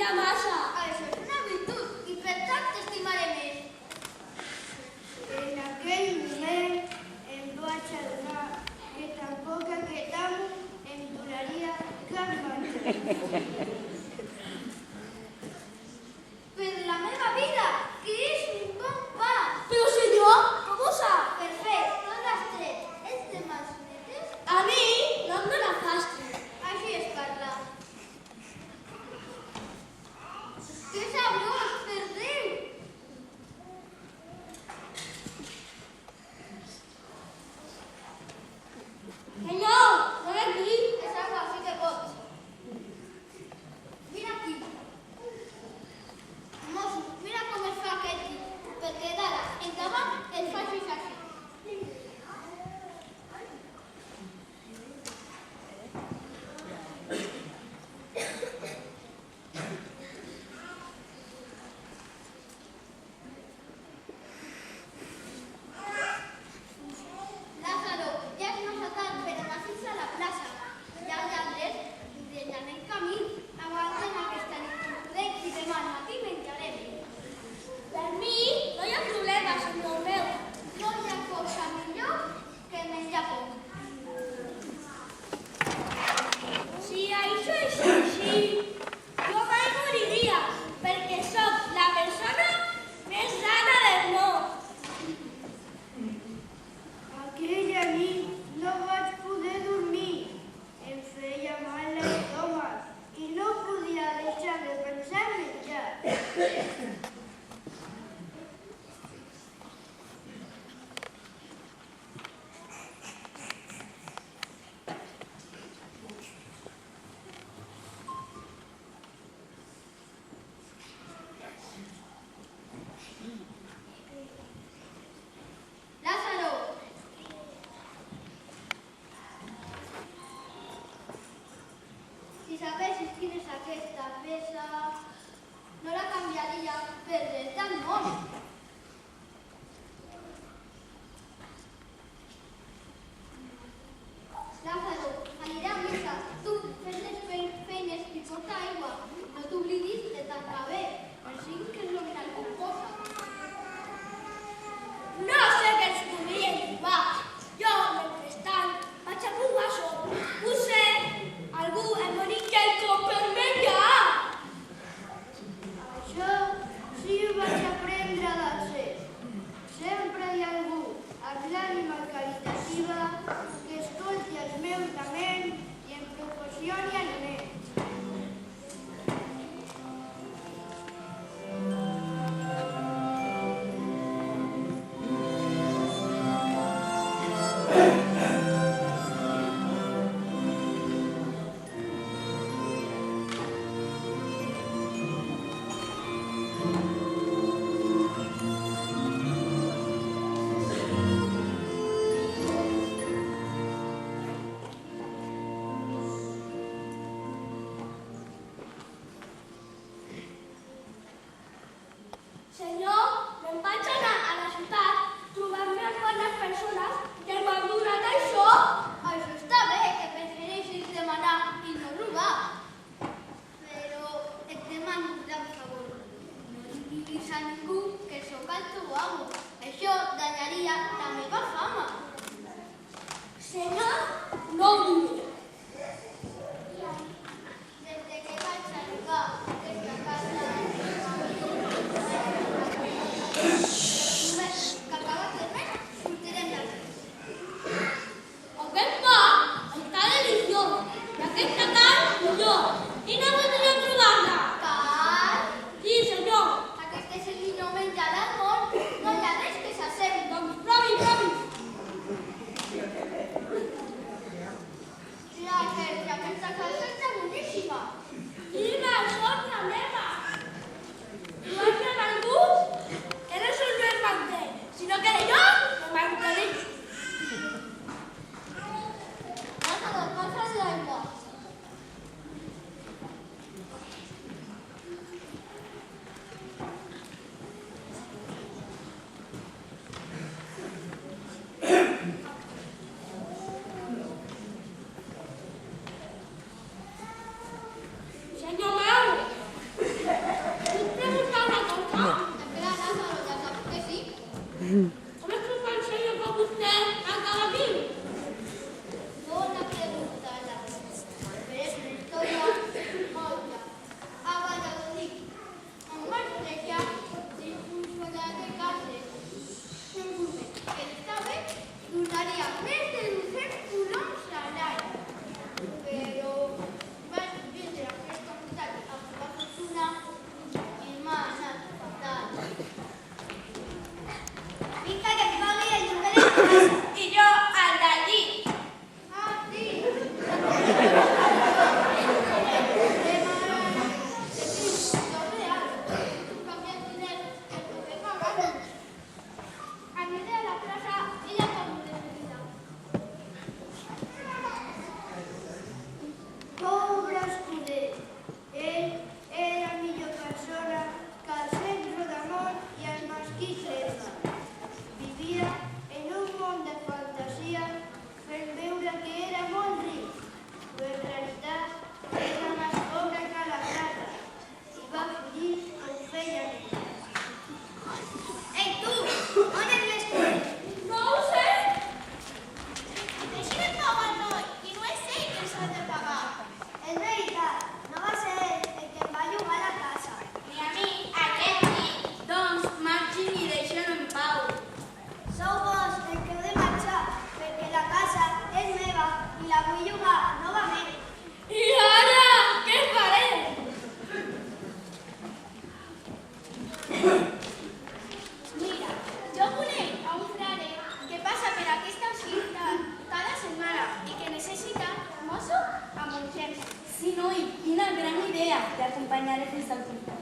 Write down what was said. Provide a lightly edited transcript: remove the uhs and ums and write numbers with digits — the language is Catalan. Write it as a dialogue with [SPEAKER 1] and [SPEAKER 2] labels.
[SPEAKER 1] menjar massa.
[SPEAKER 2] Això és una virtut i per tant t'estimaré més.
[SPEAKER 3] En aquell moment em vaig adonar que tampoc aquest amo em donaria cap menjar.
[SPEAKER 2] Per la meva vida, que és un bon pa.
[SPEAKER 1] Però senyor, com ho sap?
[SPEAKER 2] Perfecte, no l'has tret. És de mans netes?
[SPEAKER 1] A mi no em dóna fàstic.
[SPEAKER 2] Així es parla. Que sabrós, per Déu!
[SPEAKER 1] Senyor, no ve aquí.
[SPEAKER 2] És agua, sí que pots. Mira aquí. Mosso, mira com es fa aquest tip, perquè d'ara endavant el facis així. Lázaro, ja has nosatat per anar fins a la plaça. Ja al lladres de en el camí, aguanten aquesta nit prudent i demà al matí menjarem.
[SPEAKER 1] Per mi no hi ha problema, senyor meu.
[SPEAKER 2] No hi ha cosa millor que menjar poc.
[SPEAKER 1] Si això és així, jo mai moriria, perquè sóc la persona més sana del món.
[SPEAKER 3] Aquella nit no vaig poder dormir. Em feia mal l'estómac i no podia deixar de pensar en menjar.
[SPEAKER 2] Lázaro! Si sabessis quina és aquesta peça, no la canviaria per res del món. Lázaro, aniré a missa. Tu, fes les feines i porta aigua. No t'oblidis de tancar bé, per si que es logra alguna cosa.
[SPEAKER 1] No sé què ens podria trobar. Jo, mentrestant, vaig a provar sol. Potser algú em doni quelcom per menjar.
[SPEAKER 3] Això sí ho vaig aprendre del cel. Sempre hi ha algú amb l'ànima caritativa que escolti els meus laments i em proporcioni aliment.
[SPEAKER 1] Senyor, me'n vaig anar a la ciutat trobant-me amb bones persones que m'han donat això.
[SPEAKER 2] Això està bé, que prefereixis demanar i no robar. Però et demano un gran favor. No li diguis a ningú que sóc el teu amo. Això danyaria la meva fama.
[SPEAKER 1] Senyor, no ho diré.
[SPEAKER 2] Des que vaig arribar a aquesta casa, que acabes de fer, sortirem d'aquí.
[SPEAKER 1] Aquest pa està deliciós i aquesta carn millor. I no voldria provar-la.
[SPEAKER 2] Cal,
[SPEAKER 1] Sí, senyor.
[SPEAKER 2] aquest és el millor menjar del món. No hi ha res que s'assembli.
[SPEAKER 1] Doncs provi, provi. l'acompanyaré fins al portal.